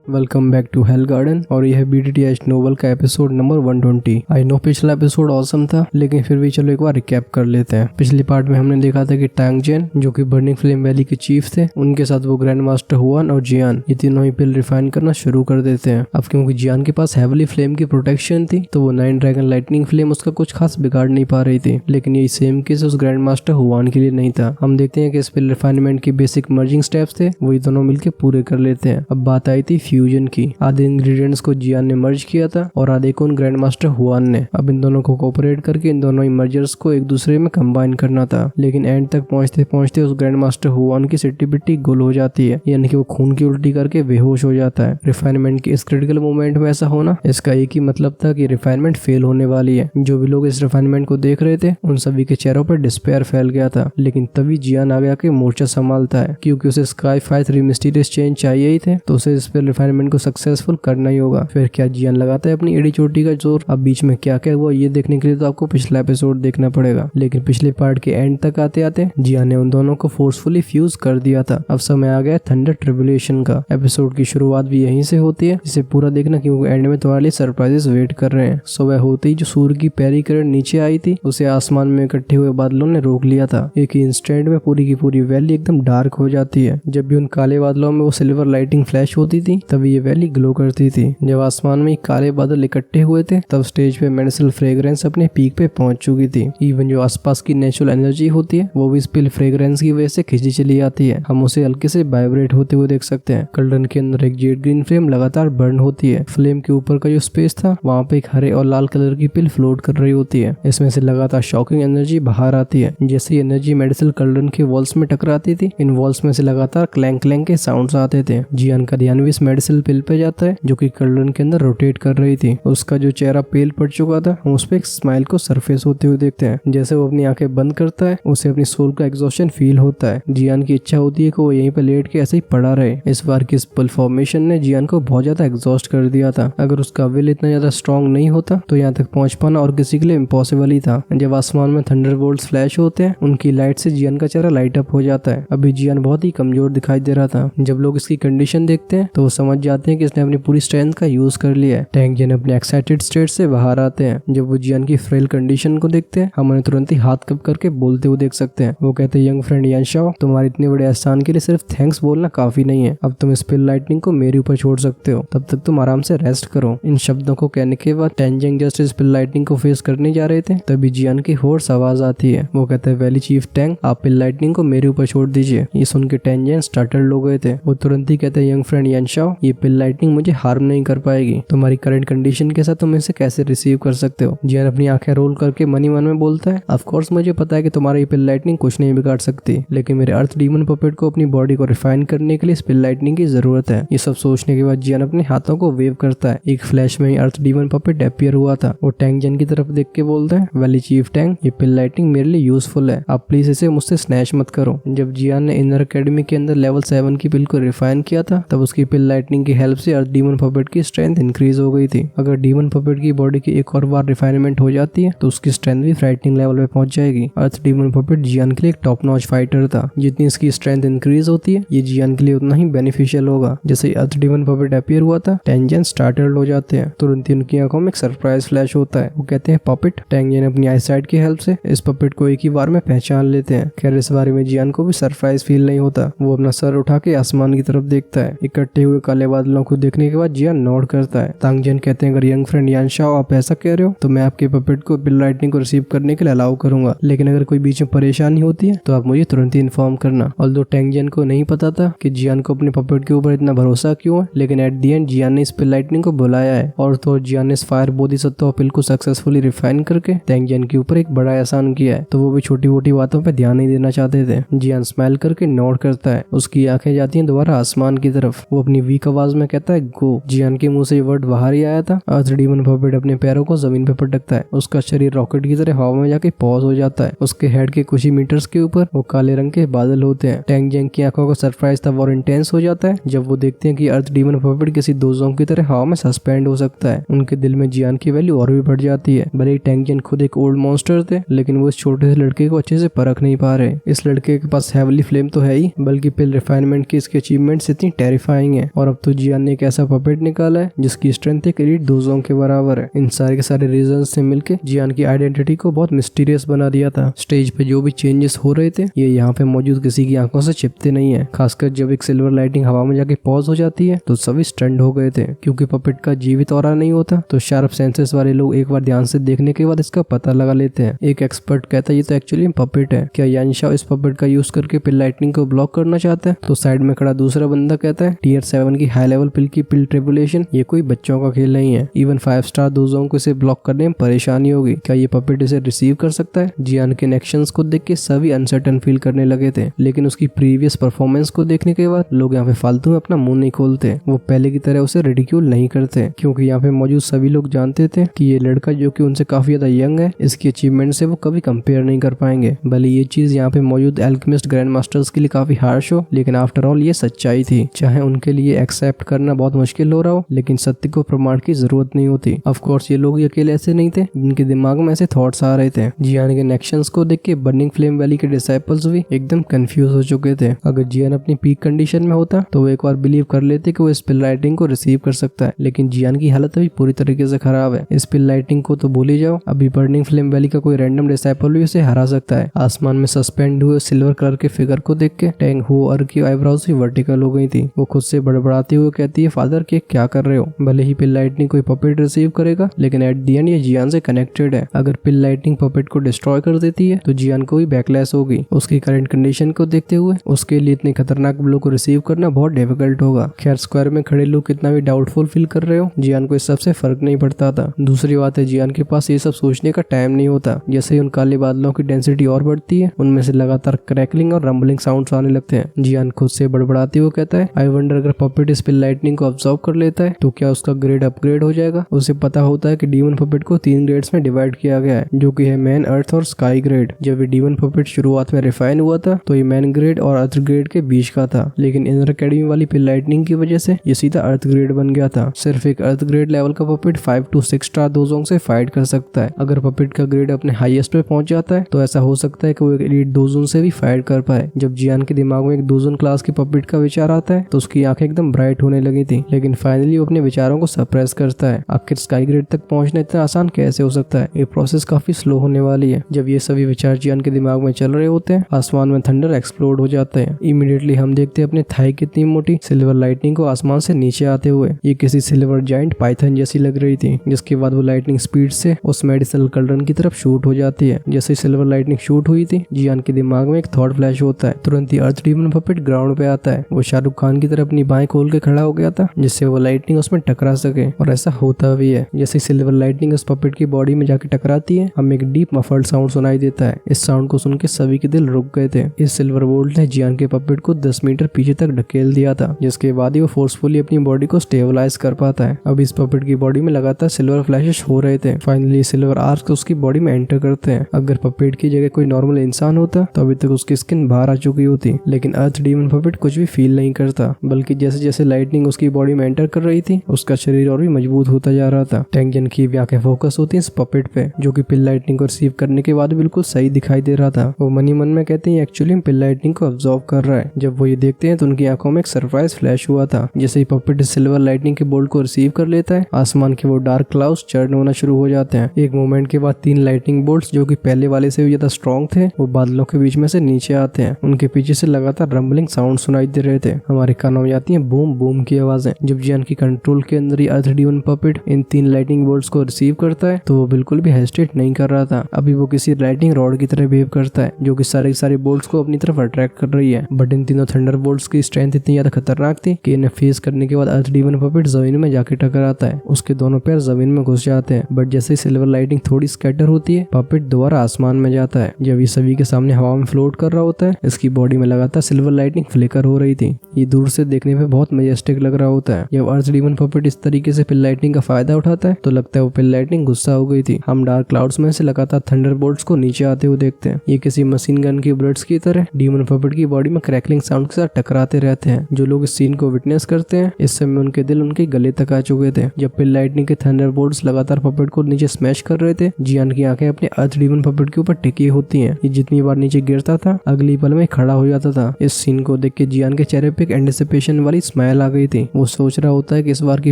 Welcome back to Hell Garden और यह BTTH novel का एपिसोड नंबर 120। आई नो पिछला एपिसोड ऑसम था, लेकिन फिर भी चलो एक बार रिकैप कर लेते हैं। पिछली पार्ट में हमने देखा था कि टैंग जेन जो कि बर्निंग फ्लेम वैली के चीफ थे, उनके साथ वो ग्रैंड मास्टर हुआन और जियान ये तीनों ही पिल रिफाइन करना शुरू कर देते हैं। अब क्योंकि जियान के पास हेवली फ्लेम की प्रोटेक्शन थी, तो वो 9 ड्रैगन लाइटनिंग फ्लेम उसका कुछ खास बिगाड़ नहीं पा रही थी। लेकिन यही सेम केस उस ग्रैंड मास्टर हुआन के लिए नहीं था। हम देखते हैं कि इस पिल रिफाइनमेंट के बेसिक मर्जिंग स्टेप्स थे, वही दोनों मिलकर पूरे कर लेते हैं। अब बात आई थी फ्यूजन की। आधे इंग्रेडिएंट्स को जियान ने मर्ज किया था और आधे को ग्रैंड मास्टर हुआन ने। अब इन दोनों को कोऑपरेट करके इन दोनों मर्जर्स को एक दूसरे में कंबाइन करना था। लेकिन एंड तक पहुंचते पहुंचते उस ग्रैंड मास्टर हुआन की सिट्टी बिट्टी गुल हो जाती है, यानी कि वो खून की उल्टी करके बेहोश हो जाता है। रिफाइनमेंट के इस क्रिटिकल मोमेंट में ऐसा होना, इसका एक ही मतलब था कि रिफाइनमेंट फेल होने वाली है। जो भी लोग इस रिफाइनमेंट को देख रहे थे, उन सभी के चेहरों पर डिस्पेयर फैल गया था। लेकिन तभी जियान आ गया के मोर्चा संभालता है, क्योंकि उसे स्काई 5 3 मिस्टीरियस चेंज चाहिए ही थे, तो उसे इस पे रिफाइनमेंट को सक्सेसफुल करना ही होगा। फिर क्या जियान लगाता है अपनी एड़ी चोटी का जोर। अब बीच में क्या क्या हुआ ये देखने के लिए तो आपको पिछला एपिसोड देखना पड़ेगा। लेकिन पिछले पार्ट के एंड तक आते आते जियान ने उन दोनों को फोर्सफुली फ्यूज कर दिया था। अब समय आ गया थंडर ट्रिब्यूलेशन का। एपिसोड की शुरुआत भी यहीं से होती है, इसे पूरा देखना क्योंकि एंड में तुम्हारे लिए सरप्राइजेस वेट कर रहे हैं। सुबह होते ही जो सूर्य की पहली किरण नीचे आई थी, उसे आसमान में इकट्ठे हुए बादलों ने रोक लिया था। एक ही इंस्टेंट में पूरी की पूरी वैली एकदम डार्क हो जाती है। जब भी उन काले बादलों में वो सिल्वर लाइटिंग फ्लैश होती थी, तभी ये वैली ग्लो करती थी। जब आसमान में काले बादल इकट्ठे हुए थे, तब स्टेज पे मेडिसिनल फ्रेग्रेंस अपने पीक पे पहुंच चुकी थी। इवन जो आसपास की नेचुरल एनर्जी होती है, वो भी इस पिल फ्रेग्रेंस की वजह से खिंची चली आती है। हम उसे हल्के से वाइब्रेट होते हुए देख सकते हैं। कल्डन के अंदर एक जेड ग्रीन फ्लेम लगातार बर्न होती है। फ्लेम के ऊपर का जो स्पेस था, वहाँ पे एक हरे और लाल कलर की पिल फ्लोट कर रही होती है। इसमें से लगातार शॉकिंग एनर्जी बाहर आती है। जैसे ही एनर्जी मेडिसिनल कल्डन के वॉल्स में टकराती थी, इन वॉल्स में से लगातार क्लैंक क्लैंक के साउंड्स आते थे। जियान का ध्यान भी इस मेडिसिनल पिल पे जाता है, जो कि कल्डन के अंदर रोटेट कर रही थी। उसका जो चेहरा पेल पड़ चुका था, हम उस पे एक स्माइल को सरफेस होते हुए देखते हैं। जैसे वो अपनी आंखें बंद करता है, उसे अपनी सोल का एग्जॉस्शन फील होता है। जियान की इच्छा होती है कि वो यहीं पे लेट के ऐसे ही पड़ा रहे। इस बार की इस पिल फॉर्मेशन ने जियान को बहुत ज्यादा एग्जॉस्ट कर दिया था। अगर उसका विल इतना ज्यादा स्ट्रॉन्ग नहीं होता, तो यहाँ तक पहुंच पाना और किसी के लिए इम्पॉसिबल ही था। जब आसमान में थंडरबोल्ट्स फ्लैश होते हैं, उनकी लाइट से जियान का चेहरा लाइट अप हो जाता है। अभी जियान बहुत ही कमजोर दिखाई दे रहा था। जब लोग इसकी कंडीशन देखते हैं, तो वो समझ जाते हैं कि इसने अपनी पूरी स्ट्रेंथ का यूज कर लिया है। टैंग जेन अपने एक्साइटेड स्टेट से बाहर आते हैं। जब वो जियान की फ्रेल कंडीशन को देखते हैं, हम उन्हें तुरंत ही हाथ कप करके बोलते हुए देख सकते हैं। वो कहते हैं, यंग फ्रेंड यानशाओ, तुम्हारे इतने बड़े एहसान के लिए सिर्फ थैंक्स बोलना काफी नहीं है। अब तुम स्पिल लाइटनिंग को मेरे ऊपर छोड़ सकते हो, तब तक तुम आराम से रेस्ट करो। इन शब्दों को कहने के बाद टैंग जेन जस्ट स्पिल लाइटनिंग को फेस करने जा रहे थे, तभी जियान की होर्स आवाज आती है। वो कहते हैं, वैली चीफ टैंग, आप पिल लाइटनिंग को मेरे ऊपर छोड़ दीजिए। ये सुन के टैंग जेन स्टार्टल्ड हो गए थे। वो तुरंत ही कहते हैं, यंग फ्रेंड यानशाओ, ये पिल लाइटनिंग मुझे हार्म नहीं कर पाएगी। तुम्हारी करंट कंडीशन के साथ तुम इसे कैसे रिसीव कर सकते हो? जियान अपनी आंखें रोल करके मनी मन में बोलता है, ऑफ कोर्स मुझे पता है कि तुम्हारी पिल लाइटनिंग कुछ नहीं बिगाड़ सकती, लेकिन मेरे अर्थ डीमन पपेट को अपनी बॉडी को रिफाइन करने के लिए इस पिल लाइटनिंग की जरूरत है। ये सब सोचने के बाद जियान अपने हाथों को वेव करता है। एक फ्लैश में ही अर्थ डीमन पपेट अपीयर हुआ था। वो टैंग जेन की तरफ देख के बोलता है, वैली चीफ टैंग, ये पिल लाइटनिंग मेरे लिए यूजफुल है, आप प्लीज इसे मुझसे स्नैच मत करो। जब जियान ने इनर एकेडमी के अंदर लेवल 7 की पिल को रिफाइन किया था, तब उसकी पिल लाइटनिंग की हेल्प से अर्थ डीमन पपेट की स्ट्रेंथ इंक्रीज हो गई थी। अगर डीमन पपेट की बॉडी की एक और बार रिफाइनमेंट हो जाती है, तो उसकी स्ट्रेंथ भी फ्राइटनिंग लेवल पे पहुंच जाएगी। अर्थ डीमन पपेट जियान के लिए एक टॉप नॉच फाइटर था। जितनी इसकी स्ट्रेंथ इंक्रीज होती है, ये जियान के लिए उतना ही बेनिफिशियल होगा। जैसे ही अर्थ डीमन पपेट अपीयर हुआ था, टैंग जेन स्टार्टल्ड हो जाते हैं। तुरंत ही उनकी आंखों में एक सरप्राइज फ्लैश होता है। वो कहते हैं, पपेट। टैंग जेन अपनी आईसाइट की हेल्प से इस पपेट को एक ही बार में पहचान लेते हैं। खैर इस बारे में जियान को भी सरप्राइज फील नहीं होता। वो अपना सर उठा के आसमान की तरफ देखता है। इकट्ठे हुए काले बादलों को देखने के बाद जियान नोट करता है। टैंग जेन कहते हैं, अगर यंग फ्रेंड यानशाओ आप ऐसा कह रहे हो, तो मैं आपके पपेट को पिल लाइटनिंग को रिसीव करने के लिए अलाउ करूंगा, लेकिन अगर कोई बीच में परेशानी होती है, तो आप मुझे तुरंत ही इन्फॉर्म करना। ऑल्दो टैंग जेन को नहीं पता था कि जियान को अपने पपेट के ऊपर इतना भरोसा क्यों है, लेकिन एट दी एंड जियान ने इस पिल लाइटनिंग को बुलाया है। और तो जियान ने इस फायर बोधिसत्व पिल को सक्सेसफुली रिफाइन करके टैंग जेन के ऊपर एक बड़ा एहसान किया है। तो वो भी छोटी मोटी बातों पे ध्यान नहीं देना चाहते थे। जियान स्माइल करके नोट करता है। उसकी आंखें जाती हैं दोबारा आसमान की तरफ। वो अपनी वीक आवाज में कहता है, गो। जियान के मुंह से ये वर्ड बाहर ही आया था। अर्थ डीमन पपेट अपने पैरों को जमीन पे पटकता है। उसका शरीर रॉकेट की तरह हवा में जाके पॉज हो जाता है। उसके हेड के कुछ ही मीटर्स के ऊपर वो काले रंग के बादल होते हैं। टैंग जेन की आंखों का सरप्राइज तब और इंटेंस हो जाता है जब वो देखते हैं कि अर्थ डीमन पपेट किसी दोजों की तरह हवा में सस्पेंड हो सकता है। उनके दिल में जियान की वैल्यू और भी बढ़ जाती है। भले ही टैंग जेन खुद एक ओल्ड मॉन्स्टर थे, लेकिन वो इस छोटे से लड़के को अच्छे से परख नहीं पा रहे। इस लड़के के पास हेवली फ्लेम तो है ही, बल्कि पिल रिफाइनमेंट की इसके अचीवमेंट्स इतनी टेरिफाइंग है। और अब तो जियान ने एक ऐसा पपेट निकाला है जिसकी स्ट्रेंथ एक एलीट दोजोंग के बराबर है। इन सारे के सारे रीजन से मिलके जियान की आइडेंटिटी को बहुत मिस्टीरियस बना दिया था। स्टेज पे जो भी चेंजेस हो रहे थे ये यहाँ पे मौजूद किसी की आंखों से छिपते नहीं है। खासकर जब एक सिल्वर लाइटिंग हवा में जाके पॉज हो जाती है तो सभी स्टंड हो गए थे, क्योंकि पपेट का जीवित ऑरा नहीं होता। तो शार्प सेंसेस वाले लोग एक बार ध्यान से देखने के बाद इसका पता लगा लेते हैं। एक एक्सपर्ट कहता है ये तो एक्चुअली पपेट है, क्या यानशाओ इस पपेट का यूज करके पिल लाइटनिंग को ब्लॉक करना चाहता है? तो साइड में खड़ा दूसरा बंदा कहता है टियर 7 की हाई लेवल पिल की पिल ट्रिबुलेशन ये कोई बच्चों का खेल नहीं है। इवन 5 स्टार दोजों को इसे ब्लॉक करने में परेशानी होगी, क्या ये पपेट इसे रिसीव कर सकता है? जियान के एक्शंस को देख के सभी अनसर्टन फील करने लगे थे, लेकिन उसकी प्रीवियस परफॉर्मेंस को देखने के बाद लोग यहाँ पे फालतू में अपना मुंह नहीं खोलते। वो पहले की तरह उसे रिडिक्यूल नहीं करते, क्योंकि यहाँ पे मौजूद सभी लोग जानते थे कि ये लड़का जो कि उनसे काफी ज्यादा यंग है, इसकी अचीवमेंट से वो कभी कंपेयर नहीं कर पाएंगे। भले ये चीज यहाँ पे मौजूद एल्केमिस्ट ग्रैंड मास्टर्स के लिए काफी हार्श हो, लेकिन आफ्टर ऑल ये सच्चाई थी। चाहे उनके लिए एक्सेप्ट करना बहुत मुश्किल हो रहा हो, लेकिन सत्य को प्रमाण की जरूरत नहीं होती। ऑफ कोर्स ये लोग अकेले ऐसे नहीं थे जिनके दिमाग में ऐसे थॉट्स आ रहे थे। जियान के एक्शंस को देख के बर्निंग फ्लेम वैली के डिसाइपल्स भी एकदम कंफ्यूज हो चुके थे। अगर जियान अपनी पीक कंडीशन में होता तो वो एक बार बिलीव कर लेते कि वो इस पिल लाइटिंग को रिसीव कर सकता है, लेकिन जियान की हालत अभी पूरी तरीके से खराब है। इस पिल लाइटिंग को तो भूल ही जाओ, अभी बर्निंग फ्लेम वैली का कोई रैंडम डिसाइपल भी उसे हरा सकता है। आसमान में सस्पेंड हुए सिल्वर कलर के फिगर को देख के टैंग हो और की आईब्रोज भी वर्टिकल हो गई थी। वो खुद से बड़बड़ाते हुए कहती है फादर के क्या कर रहे हो? भले ही पिल लाइटनिंग कोई पपेट रिसीव करेगा, लेकिन एट दी एंड ये जियान से कनेक्टेड है। अगर पिल लाइटनिंग पपेट को डिस्ट्रॉय कर देती है तो जियान को भी बैकलैश होगी। उसकी करंट कंडीशन को देखते हुए उसके लिए इतने खतरनाक ब्लो को रिसीव करना बहुत डिफिकल्ट होगा। खैर स्क्वायर में खड़े लोग कितना भी डाउटफुल फील कर रहे हो, जियान को इस सबसे फर्क नहीं पड़ता था। दूसरी बात है जियान के पास ये सब सोचने का टाइम नहीं होता। जैसे ही उन काले बादलों की डेंसिटी और बढ़ती है, उनमें से लगातार क्रैकलिंग और रंबलिंग साउंड्स आने लगते हैं। जियान खुद से बड़बड़ाते हुए कहता है आई वंडर अगर पपेट इस पिल लाइटनिंग को ऑब्जर्व कर लेता है तो क्या उसका ग्रेड अपग्रेड हो जाएगा? उसे पता होता है कि डीमन पपेट को 3 ग्रेड्स में डिवाइड किया गया है, जो कि है मैन, अर्थ और स्काई ग्रेड। जब ये डीमन पपेट शुरुआत में रिफाइन हुआ था तो ये मैन ग्रेड और अर्थ ग्रेड के बीच का था, लेकिन इनर अकेडमी वाली पिल लाइटनिंग की वजह से ये सीधा अर्थ ग्रेड बन गया था। सिर्फ एक अर्थ ग्रेड लेवल का पपेट 5 to 6 स्टार दोजोंग से फाइट कर सकता है। अगर पपेट का ग्रेड अपने हाईएस्ट पे पहुंच जाता है तो ऐसा हो सकता है कि वो एक एलीट दोजोन से भी फाइट कर पाए। जब जियान के दिमाग में एक दोजोन क्लास की पपेट का विचार आता है तो उसकी आंखें एकदम ब्राइट होने लगी थी, लेकिन फाइनली वो अपने विचारों को सप्रेस करता है। आखिर स्काई ग्रेड तक पहुंचना इतना आसान कैसे हो सकता है? ये प्रोसेस काफी स्लो होने वाली है। जब ये सभी विचार जियान के दिमाग में चल रहे होते हैं, आसमान में थंडर एक्सप्लोड हो जाता है। इमीडिएटली हम देखते हैं अपने थाई की इतनी मोटी सिल्वर लाइटनिंग को आसमान से नीचे आते हुए। ये किसी सिल्वर जायंट पाइथन जैसी लग रही थी, जिसके बाद वो लाइटनिंग स्पीड से उस मेडिसिनल कल्डरन की तरफ शूट हो जाती है। जैसे सिल्वर लाइटनिंग शूट हुई थी, जियान के दिमाग में एक थॉट फ्लैश होता है। तुरंत ही अर्थ डीमन पपेट ग्राउंड पे आता है। वो शाहरुख खान की तरह अपनी बाएं खोल के खड़ा हो गया था, जिससे वो लाइटनिंग उसमें टकरा सके, और ऐसा होता भी है। जैसे सिल्वर लाइटनिंग उस पपेट की बॉडी में जाके टकराती है, हमें एक डीप मफल्ड साउंड सुनाई देता है। इस साउंड को सुन के सभी के दिल रुक गए थे। इस सिल्वर बोल्ट ने जियान के पपेट को 10 मीटर पीछे तक ढकेल दिया था, जिसके बाद ही वो फोर्सफुली अपनी बॉडी को स्टेबलाइज कर पाता है। अब इस पपेट की बॉडी में लगातार सिल्वर फ्लैशेस हो रहे थे। फाइनली सिल्वर आर्क्स उसकी बॉडी में एंटर करते हैं। अगर पपेट की जगह कोई नॉर्मल इंसान होता तो अभी तक उसकी स्किन बाहर आ चुकी होती, लेकिन अर्थ डीमन पपेट कुछ भी फील नहीं करता, बल्कि जैसे जैसे लाइटनिंग उसकी बॉडी में एंटर कर रही थी, उसका शरीर और भी मजबूत होता जा रहा था। टेंजन की आंखें फोकस होती है इस पपेट पे, जो कि पिल लाइटनिंग को रिसीव करने के बाद बिल्कुल सही दिखाई दे रहा था। वो मनी मन में कहते हैं एक्चुअली पिल लाइटनिंग को ऑब्जर्व कर रहा है। जब वो ये देखते हैं तो उनकी आंखों में एक सरप्राइज फ्लैश हुआ था। जैसे ही पपेट सिल्वर लाइटनिंग के बोल्ट को रिसीव कर लेता है, आसमान के वो डार्क क्लाउड्स चर्न होना शुरू हो जाते हैं। एक मोमेंट के बाद 3 लाइटनिंग बोल्ट्स, जो कि पहले वाले से भी ज्यादा स्ट्रॉन्ग थे, वो बादलों के बीच में से नीचे आते हैं। उनके पीछे से लगातार रंबलिंग साउंड सुनाई दे रहे थे। हमारे कानों में आती है बूम बूम की आवाजें। जब जियान की कंट्रोल के अंदर ही earth demon puppet in 3 lightning bolts को रिसीव करता है तो वो बिल्कुल भी हेजिटेट नहीं कर रहा था। अभी वो किसी लाइटनिंग रॉड की तरह बिहेव करता है, जो कि सारे बोल्ट्स को अपनी तरफ अट्रैक्ट कर रही है। बट इन तीनों थंडर बोल्ट्स की स्ट्रेंथ इतनी ज्यादा खतरनाक थी कि इन्हें फेस करने के बाद अर्थ डीमन पपेट जमीन में जाके टकराता है। उसके दोनों पैर जमीन में घुस जाते हैं। बट जैसे ही सिल्वर लाइटिंग थोड़ी स्कैटर होती है, पपेट दोबारा आसमान में जाता है। जब ये सभी के सामने हवा में फ्लोट कर रहा होता है, इसकी बॉडी में लगातार सिल्वर लाइटिंग फ्लिकर हो रही थी। ये दूर से देखने में बहुत मजेस्टिक लग रहा होता है। जब अर्थ डीमन पपेट इस तरीके से पिल लाइटनिंग का फायदा उठाता है तो लगता है वो पिल लाइटनिंग गुस्सा हो गई थी। हम डार्क क्लाउड्स में से लगातार थंडर बोल्ट्स को नीचे आते हुए देखते हैं। ये किसी मशीन गन की बुलेट्स की तरह डीमन पपेट की बॉडी में क्रैकलिंग साउंड के साथ टकराते रहते हैं। जो लोग इस सीन को विटनेस करते हैं, इस समय उनके दिल उनके गले तक आ चुके थे। जब पिल लाइटनिंग के थंडर बोल्ट्स लगातार पपेट को नीचे स्मैश कर रहे थे, जियान की आंखें अपने अर्थ डीमन पपेट के ऊपर टिकी होती हैं। ये जितनी बार नीचे गिरता था, अगली पल में खड़ा हो जाता था। इस सीन को देख के जियान के चेहरे पे एक एंटिसिपेशन वाली स्माइल आ गई थी। वो सोच रहा होता है कि इस बार की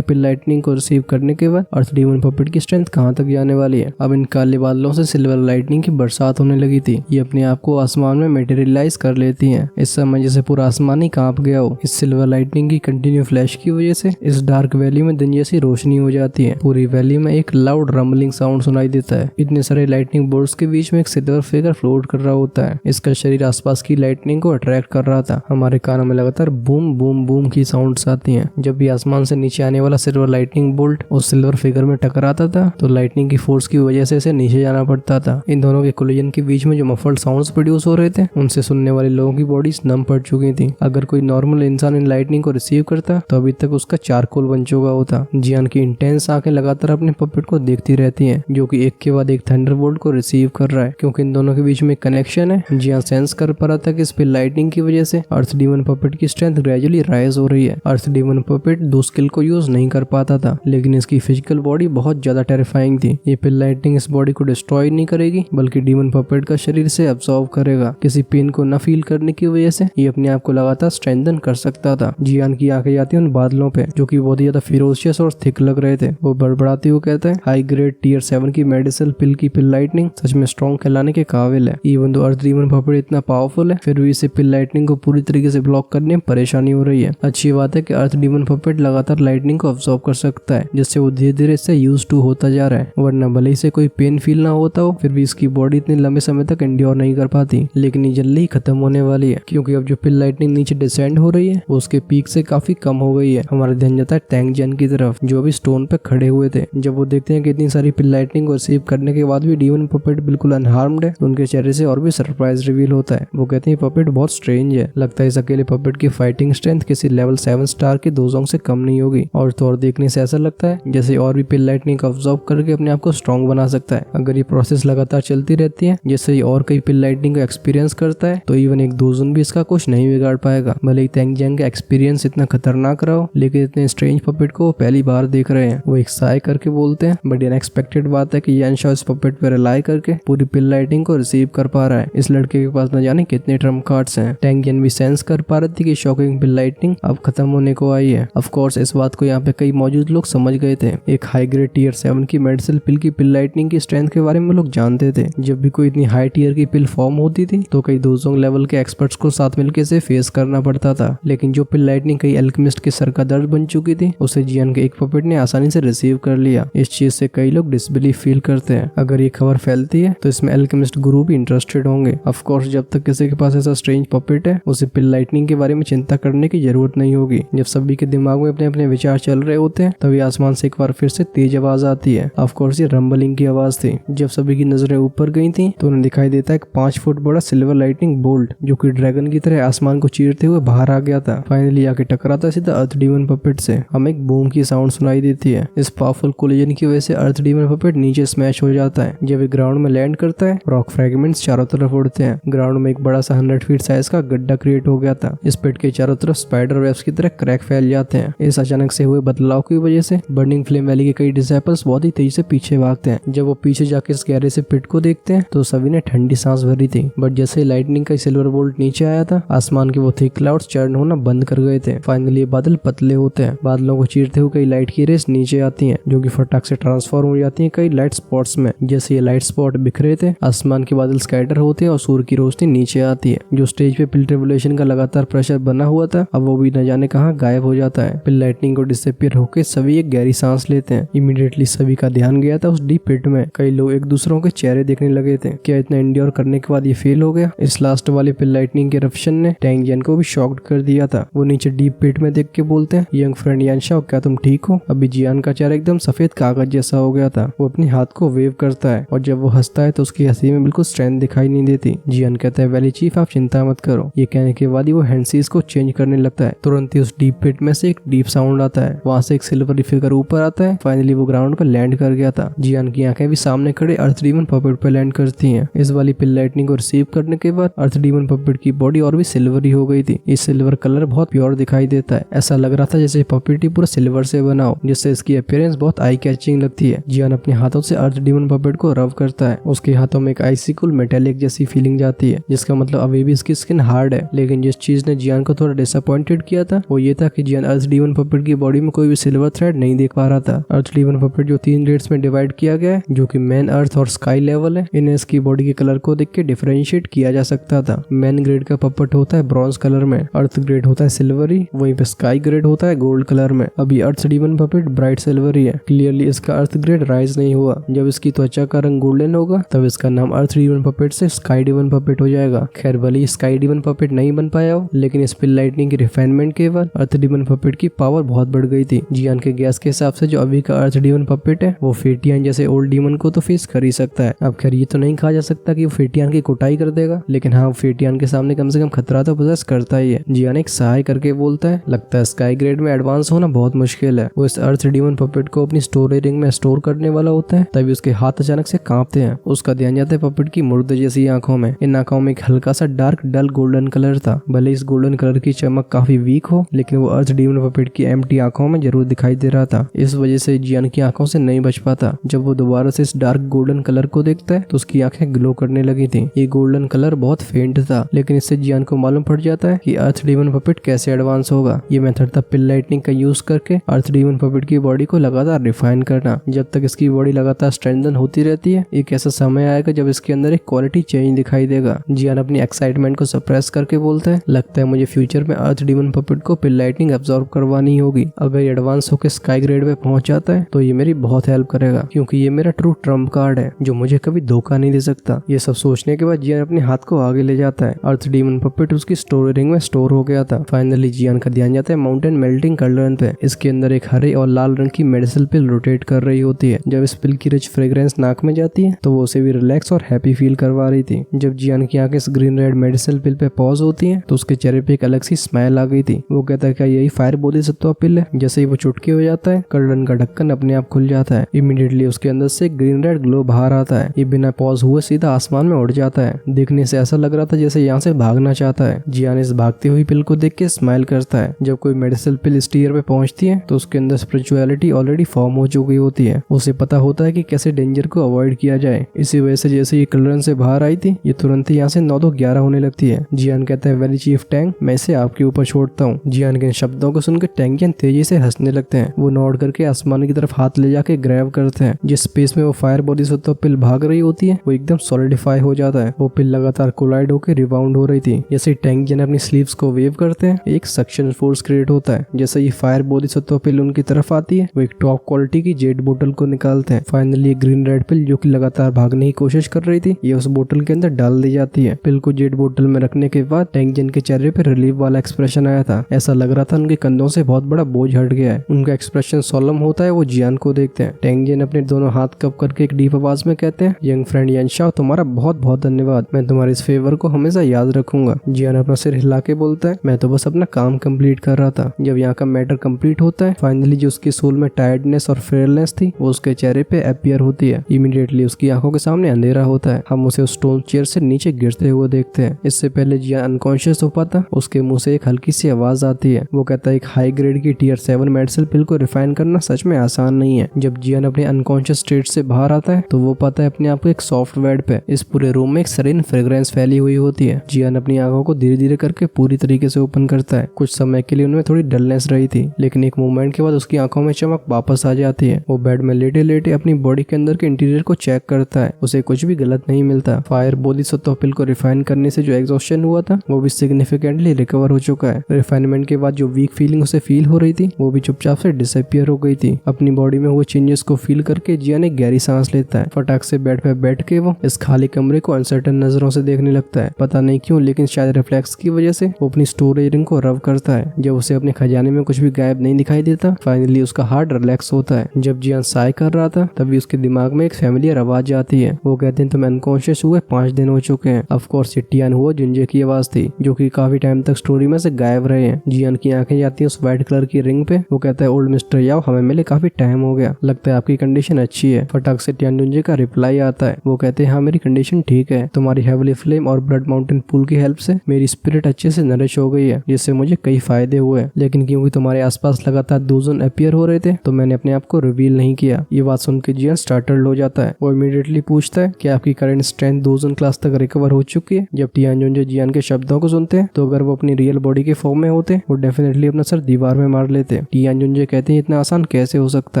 पिल लाइटनिंग को रिसीव करने के बाद अर्थ डीमन पपेट की स्ट्रेंथ कहाँ तक जाने वाली है। अब इन काले बादलों से सिल्वर लाइटनिंग की बरसात होने लगी थी। ये अपने आप को आसमान में मटेरियलाइज कर लेती हैं। इस समय जैसे पूरा आसमान ही कांप गया हो। इस सिल्वर लाइटनिंग की कंटिन्यू फ्लैश की वजह से इस डार्क वैली में दिन जैसी रोशनी हो जाती है। पूरी वैली में एक लाउड रम्बलिंग साउंड सुनाई देता है। इतने सारे लाइटनिंग बोल्ट्स के बीच में एक सिल्वर फिगर फ्लोट कर रहा होता है। इसका शरीर आसपास की लाइटनिंग को अट्रैक्ट कर रहा था। हमारे कानों में लगातार बूम बूम बूम की साउंड्स आती हैं। जब भी आसमान से नीचे आने वाला सिल्वर लाइटनिंग बोल्ट उस सिल्वर फिगर में टकराता था तो लाइटनिंग की फोर्स की वजह से इसे नीचे जाना पड़ता था। इन दोनों के कोलिजन के बीच में जो मफल्ड साउंड्स प्रोड्यूस हो रहे थे उनसे सुनने वाले लोगों की बॉडीज नम पड़ चुकी थी। अगर कोई नॉर्मल इंसान इन लाइटनिंग को रिसीव करता तो अभी तक उसका चारकोल बन चुका होता। जियान की इंटेंस आंखें लगातार अपने पपेट को देखती रहती हैं, जो कि एक के बाद एक थंडरबोल्ट को रिसीव कर रहा है। क्योंकि इन दोनों के बीच में कनेक्शन है, जियान सेंस कर पा रहा था कि इस पे लाइटनिंग की वजह से अर्थ डीमन पपेट की स्ट्रेंथ ग्रेजुअली राइज हो रही है। अर्थ डीमन पपेट दो स्किल को यूज नहीं कर पाता था, लेकिन इसकी फिजिकल बॉडी बहुत ज्यादा टेरिफाइंग थी। ये पिल लाइटनिंग इस बॉडी को डिस्ट्रॉय नहीं करेगी, बल्कि डीमन पपेट का शरीर से अब्सॉर्ब करेगा। किसी पेन को न फील करने की वजह से ये अपने आप को लगातार स्ट्रेंथन कर सकता था। जियान की आंखें जाती हैं उन बादलों पे, जो कि बहुत ही ज्यादा फिरोशियस और थिक लग रहे थे। वो बड़बड़ाते हुए कहता है, हाई ग्रेड टियर 7 की मेडिसिन पिल की पिल लाइटनिंग सच में स्ट्रॉन्ग कहलाने के काबिल है। इवन दो अर्थ डीमन पपेट इतना पावरफुल है, फिर भी इसे पिल लाइटनिंग को पूरी तरीके से ब्लॉक करने में परेशानी हो रही है। अच्छी बात है कि अर्थ डीमन पपेट लगातार लाइटनिंग को अब्सॉर्ब कर सकता है, जिससे वो धीरे धीरे इससे यूज टू होता जा रहा है। वरना भले से कोई पेन फील ना होता हो, फिर भी इसकी बॉडी इतने लंबे समय तक एंड्योर नहीं कर पाती। लेकिन ये जल्दी ही खत्म होने वाली है, क्योंकि अब जो पिल लाइटनिंग नीचे डिसेंड हो रही है वो उसके पीक से काफी कम हो गई है। हमारा ध्यान जाता है टैंग जेन की तरफ, जो अभी स्टोन पे खड़े हुए थे। जब वो देखते हैं कि इतनी सारी पिल लाइटनिंग को रिसीव करने के बाद भी डीमन पपेट बिल्कुल अनहार्म्ड है, तो उनके चेहरे से और भी सरप्राइज रिवील होता है। वो कहते हैं पपेट बहुत स्ट्रेंज है, लगता है इस अकेले पपेट की फाइटिंग स्ट्रेंथ किसी लेवल 7 स्टार के दोजोंग से कम नहीं होगी। और तो और देखने से ऐसा लगता है जैसे और भी पिल लाइटनिंग को अब्सॉर्ब करके अपने आप को स्ट्रॉन्ग बना सकता है। अगर ये प्रोसेस लगातार चलती रहती है, जैसे ही और कई पिल लाइटनिंग को एक्सपीरियंस करता है, तो इवन एक दोजन भी इसका कुछ नहीं बिगाड़ पाएगा। भले ही टैंग जेन का एक्सपीरियंस इतना खतरनाक रहा हो, लेकिन इतने स्ट्रेंज पपेट को वो पहली बार देख रहे हैं। वो एक साय करके बोलते हैं, बट अनएक्सपेक्टेड बात है कि यानशाओ इस पपेट पर रिलाई करके पूरी पिल लाइटनिंग को रिसीव कर पा रहा है। इस लड़के के पास न जाने कितने ट्रम्प कार्ड्स हैं। टैंग जेन भी सेंस कर पा रही थी कि शॉकिंग पिल लाइटनिंग अब खत्म होने को आई है। ऑफ कोर्स इस बात को यहाँ पे कई मौजूद लोग समझ गए थे। एक हाई ग्रेड टियर 7 की मेडिसिन पिल की पिल लाइटनिंग की स्ट्रेंथ के बारे में लोग जानते थे। जब भी कोई इतनी हाई टियर की पिल फॉर्म होती थी तो कई दोजोंग लेवल के एक्सपर्ट्स को साथ मिलकर इसे फेस करना पड़ता था। लेकिन जो पिल लाइटनिंग कई एल्केमिस्ट के सर का दर्द बन चुकी थी, उसे जियान के एक पपेट ने आसानी से रिसीव कर लिया। इस चीज से कई लोग डिसबिलीफ फील करते हैं। अगर ये खबर फैलती है तो इसमें एल्केमिस्ट गुरु भी इंटरेस्टेड होंगे। ऑफ कोर्स जब तक किसी के पास ऐसा स्ट्रेंज पपेट है, उसे पिल लाइटनिंग के बारे में चिंता करने की जरूरत नहीं होगी। जब सभी के दिमाग में अपने अपने विचार चल रहे होते हैं, तभी आसमान से एक बार फिर से तेज आवाज आती है। ऑफ कोर्स ये रंबलिंग की आवाज थी। जब सभी की नजरें ऊपर गई थी तो उन्हें दिखाई देता है 5 फुट बड़ा सिल्वर लाइटनिंग बोल्ट, जो कि ड्रैगन की तरह आसमान को चीरते हुए बाहर आ गया था। फाइनली आके टकराता सीधा अर्थ डीमन पपेट से। हमें एक बूम की साउंड सुनाई देती है। इस पावरफुल कोलिजन की वजह से अर्थ डीमन पपेट नीचे स्मैश हो जाता है। जब ये ग्राउंड में लैंड करता है, रॉक फ्रेगमेंट्स चारों तरफ उड़ते हैं। ग्राउंड में एक बड़ा सा 100 फीट साइज का गड्ढा क्रिएट हो गया था। इस पिट के चारों तरफ स्पाइडर वेब्स की तरह क्रैक फैल जाते हैं। इस अचानक से हुए बदलाव की वजह से बर्निंग फ्लेम वैली के कई डिसाइपल्स बहुत ही तेजी से पीछे भागते हैं। जब वो पीछे जाके इस गहरे से पिट को देखते हैं तो सभी ने ठंडी सांस भरी थी। बट जैसे लाइटनिंग का सिल्वर बोल्ट नीचे आया था, आसमान के वो थिक क्लाउड्स चर्न होना बंद कर गए थे। फाइनली बादल पतले होते हैं। बादलों को चीरते हुए कई लाइट की रेस नीचे आती हैं, जो कि फटाक से ट्रांसफॉर्म हो जाती हैं कई लाइट स्पॉट्स में। जैसे ये लाइट स्पॉट बिखरे थे, आसमान के बादल स्कैटर होते हैं और सूर्य की रोशनी नीचे आती है। जो स्टेज पे पिल ट्रिबुलेशन का लगातार प्रेशर बना हुआ था, अब वो भी न जाने कहाँ गायब हो जाता है। पिल लाइटनिंग को डिसअपीयर होकर सभी एक गहरी सांस लेते हैं। इमीडिएटली सभी का ध्यान गया था उस डीप पिट में। कई लोग एक दूसरों के चेहरे देखने लगे थे। क्या इतना एंड्योर करने के बाद ये फेल हो गया? इस लास्ट वाले पिल लाइटनिंग के इरप्शन ने टैंग जेन को भी शॉक्ड कर दिया था। वो नीचे डीप पिट में देख के बोलते हैं, यंग फ्रेंड यानशाओ, क्या तुम ठीक हो? अभी जियान का चेहरा एकदम सफेद कागज जैसा हो गया था। वो अपने हाथ को वेव करता है और जब वो हंसता है तो उसकी हंसी में बिल्कुल स्ट्रेंथ दिखाई नहीं देती। जियान कहता है, वैली चीफ आप चिंता मत करो। ये कहने के बाद ही वो हैंडसीज को चेंज करने लगता है। तुरंत ही उस डीप पिट में से एक डीप साउंड आता है। वहाँ से एक सिल्वरी फिगर ऊपर आता है। फाइनली वो ग्राउंड पर लैंड कर गया था। जियान की आंखें भी सामने खड़े अर्थ डीमन पपेट पर लैंड करती हैं। इस वाली पिल लाइटनिंग को रिसीव करने के बाद अर्थ डीमन पपेट की बॉडी और भी सिल्वरी हो गई थी। इस सिल्वर कलर बहुत प्योर दिखाई देता है। ऐसा लग रहा था जैसे पपेट ही पूरा सिल्वर से बना हो, जिससे इसकी अपीयरेंस बहुत आई कैचिंग लगती है। जियान अपने हाथों से अर्थ डीमन पपेट को रब करता है। उसके हाथों में एक आइसिकल मेटेलिक जैसी फीलिंग जाती है, जिसका मतलब अभी भी इसकी स्किन हार्ड है। लेकिन जिस चीज ने जियान को थोड़ा डिसअपॉइंटेड किया था था वो ये था कि जियान अर्थ डीमन पपेट की बॉडी में कोई भी सिल्वर थ्रेड नहीं देख पा रहा था। अर्थ डीमन पपेट जो 3 ग्रेड्स में डिवाइड किया गया है, जो कि मैन, अर्थ और स्काई लेवल है, इन्हें इसकी बॉडी के कलर को देख के डिफरेंशिएट किया जा सकता था। मैन ग्रेड का पपेट होता है ब्रॉन्ज कलर में, अर्थ ग्रेड होता है सिल्वरी, वहीं पे स्काई ग्रेड होता है गोल्ड कलर में। अभी अर्थ डीमन पपेट ब्राइट सिल्वरी है, क्लियरली इसका अर्थ ग्रेड राइज नहीं हुआ। जब इसकी त्वचा का रंग गोल्डन होगा तब इसका नाम अर्थ डीमन पपेट से स्काई डीमन पपेट हो जाएगा। खैर भले स्काई डीमन पपेट नहीं बन पाया हो, लेकिन स्पिल लाइटनिंग की रिफाइनमेंट के बाद अर्थ डीमन पपेट की पावर बहुत बढ़ गई थी। जियान के गैस के हिसाब से जो अभी का अर्थ डीमन पपेट है वो फेटियन जैसे ओल्ड डीमन को तो फेस कर ही सकता है। अब खैर ये तो नहीं कहा जा सकता कि वो फेटियन की कुटाई कर देगा, लेकिन हाँ फेटियन के सामने कम से कम खतरा तो पोजेस करता ही है। जियान एक सहाय करके बोलता है, लगता है स्काई ग्रेड में एडवांस होना बहुत मुश्किल है। वो इस अर्थ डीमन पपेट को अपनी स्टोरेज रिंग में स्टोर करने वाला होता है, तभी उसके हाथ अचानक से कांपते हैं। उसका ध्यान जाता है पपेट की मुर्दे जैसी आंखों में। इन आंखों में एक हल्का सा डार्क डल गोल्डन कलर था। भले इस गोल्डन कलर की चमक काफी वीक हो, लेकिन वो अर्थ डीमन पपेट की एम्प्टी आंखों में जरूर दिखाई दे रहा था। इस वजह से जियान की आंखों से नहीं बच पाता। जब वो दोबारा से इस डार्क गोल्डन कलर को देखता है तो उसकी आंखें ग्लो करने लगी थी। ये गोल्डन कलर बहुत फेंट था, लेकिन इससे जियान को मालूम पड़ जाता है कि अर्थ डीमन पपेट कैसे एडवांस होगा। ये मेथड था पिल लाइटनिंग का यूज करके अर्थ डीमन पपेट की बॉडी को लगातार रिफाइन करना। जब तक इसकी बॉडी लगातार स्ट्रेंथन होती रहती है, एक ऐसा समय आएगा जब इसके अंदर एक क्वालिटी चेंज दिखाई देगा। जियान अपनी एक्साइटमेंट को सप्रेस करके बोलता है, लगता है मुझे फ्यूचर में अर्थ डीमन पपेट को पिल लाइटनिंग एब्जॉर्ब करवानी होगी। अगर ये एडवांस होकर स्काई ग्रेड पे पहुंच जाता है तो ये मेरी बहुत हेल्प करेगा, क्योंकि ये मेरा ट्रू ट्रम्प कार्ड है जो मुझे कभी धोखा नहीं दे सकता। ये सब सोचने के बाद जियान अपने हाथ को आगे ले जाता है। अर्थ डीमन पपेट उसकी स्टोरेज रिंग में स्टोर हो गया था। फाइनली जियान का ध्यान जाता है माउंटेन मेल्टिंग कर्लन पे। इसके अंदर एक हरे और लाल रंग की मेडिसिन पिल रोटेट कर रही होती है। जब इस पिल की रिच फ्रेग्रेंस नाक में जाती है तो वो उसे भी रिलैक्स और हैप्पी फील करवा रही थी। जब जियान की आंखें इस ग्रीन रेड मेडिसिन पिल पे पॉज होती हैं तो उसके चेहरे पे एक अलग सी स्माइल आ गई थी। वो कहता है क्या यही फायर बोधिसत्व पिल है? जैसे ही वो चुटकी हो जाता है, कर्लन का ढक्कन अपने आप खुल जाता है। इमीडिएटली उसके अंदर से ग्रीन रेड ग्लो बाहर आता है। ये बिना पॉज हुए सीधा आसमान में उड़ जाता है। देखने से ऐसा लग रहा था जैसे यहाँ से भागना चाहता है। जियान इस भागती हुई पिल को देख के स्माइल करता है। जब कोई मेडिसिन पिल इस टीयर पे पहुंचती है तो उसके अंदर स्पिरिचुअलिटी ऑलरेडी फॉर्म हो चुकी होती है। उसे पता होता है कि कैसे डेंजर को अवॉइड किया जाए। इसी वजह से जैसे ये कर्लन से बाहर आई थी, ये तुरंत ही यहाँ से 9 तो 11 होने लगती है। जियान कहता है, वेरी चीफ टैंग, मैं इसे आपके ऊपर छोड़ता हूँ। जियान के शब्दों को सुनकर टैंगियन तेजी से हंसने लगते हैं। वो नोट करके आसमान की तरफ हाथ ले जाके ग्रैब करते हैं। जिस स्पेस में वो फायर बोधिसत्व पिल भाग रही होती है वो एकदम सॉलिडिफाई हो जाता है। वो पिल लगातार कोलाइड होकर रिबाउंड हो रही थी। जैसे टैंगियन अपनी स्लीव्स को वेव करते हैं, एक सक्शन फोर्स क्रिएट होता है। जैसे ये फायर बोधिसत्व पिल उनकी तरफ आती है, वो एक टॉप क्वालिटी की जेट बोतल को निकालते हैं। फाइनली ग्रीन रेड पिल जो कि लगातार भागने की कोशिश कर रही थी, ये उस बोतल के अंदर डाल दी जाती है। पिल को जेट बोतल में रखने के बाद टैंगियन के चेहरे पे रिलीफ वाला एक्सप्रेशन आया था। ऐसा लग रहा था उनके कंधों से बहुत बड़ा बोझ हट गया है। उनका एक्सप्रेशन सोलम होता है। वो जियान को देखते हैं। टैंगियन अपने दोनों हाथ कप करके एक डीप आवाज में कहते हैं, यंग फ्रेंड यानशाओ, तुम्हारा बहुत बहुत धन्यवाद। मैं तुम्हारे इस फेवर को हमेशा याद रखूंगा। जियान अपना सिर हिला के बोलता है, मैं तो बस अपना काम कंप्लीट कर रहा था। जब यहाँ का मैटर कंप्लीट होता है, फाइनली जो उसकी सोल में टायर्डनेस और फेयरनेस थी वो उसके चेहरे पे अपीयर होती है। इमीडिएटली उसकी आंखों के सामने अंधेरा होता है। हम उसे स्टोन चेयर से नीचे गिरते हुए देखते हैं। इससे पहले जियान अनकॉन्शियस हो पाता, उसके मुंह से एक हल्की सी आवाज आती है। वो कहता है, एक हाई ग्रेड की टीयर 7 मेडिसिन पिल को रिफाइन करना सच में आसान नहीं है। जब जियान अपने अनकॉन्शियस स्टेट से बाहर आता है तो वो पाता है अपने आप को एक सॉफ्ट बेड पे। इस पूरे रूम में एक सरीन फ्रेग्रेंस फैली हुई होती है। जियान अपनी आंखों को धीरे धीरे करके पूरी तरीके से ओपन करता है। कुछ समय के लिए उनमें थोड़ी डलनेस रही थी, लेकिन एक मूवमेंट के बाद उसकी आंखों में चमक वापस आ जाती है। वो बेड में लेटे लेटे अपनी बॉडी के अंदर के इंटीरियर को चेक करता है। उसे कुछ भी गलत नहीं मिलता। फायर बोधिसत्व पिल को रिफाइन करने से जो एग्जॉस्शन हुआ था वो भी सिग्निफिकेंटली रिकवर हो चुका है। रिफाइनमेंट के बाद जो वीक फीलिंग उसे फील हो रही थी वो भी चुपचाप से डिसअपियर हो गई थी। अपनी बॉडी में हुए चेंजेस को फील करके जियान एक गहरी सांस लेता है। फटाक से बेड पे बैठ के वो इस खाली कमरे को अनसर्टन नजरों से देखने लगता है। पता नहीं क्यों, लेकिन शायद रिफ्लेक्स की वजह से वो अपनी स्टोरेज रिंग को रब करता है। जब उसे अपने खजाने में कुछ भी गायब नहीं दिखाई देता, फाइनली उसका हार्ट रिलैक्स होता है। जब जियान साय कर रहा था तभी उसके दिमाग में एक फैमिलियर आवाज आती है। वो कहते हैं, तुम अनकॉन्शियस हुए 5 दिन हो चुके हैं। ऑफ कोर्स ये टियान हुआ जुंजे की आवाज थी, जो कि काफी टाइम तक स्टोरी में से गायब रहे हैं। जियान की आंखें जाती है उस व्हाइट कलर की रिंग पे। वो कहता है, ओल्ड मिस्टर याओ, हमें मिले काफी टाइम हो गया, लगता है आपकी कंडीशन अच्छी है। फटाक से टियान जुंजे का रिप्लाई आता है। वो कहते हैं, हाँ मेरी कंडीशन ठीक है। तुम्हारी हेवली फ्लेम और ब्लड माउंटेन पूल की हेल्प से मेरी स्पिरिट अच्छे से नरिश हो गई है, जिससे मुझे कई फायदे हुए। लेकिन क्योंकि तुम्हारे आसपास लगातार 2 जोन अपीयर हो रहे थे तो मैंने अपने आप को रिवील नहीं किया। ये बात सुन के जियान स्टार्टल्ड हो जाता है। वो इमीडिएटली पूछता है कि आपकी करंट स्ट्रेंथ 2 जोन क्लास तक रिकवर हो चुकी है। जब टियान जुंजे जियान के शब्दों को सुनते हैं तो अगर वो अपनी रियल बॉडी के फॉर्म में होते होते वो डेफिनेटली अपना सर दीवार में मार लेते। टियान जुनजे कहते हैं इतना आसान कैसे हो सकता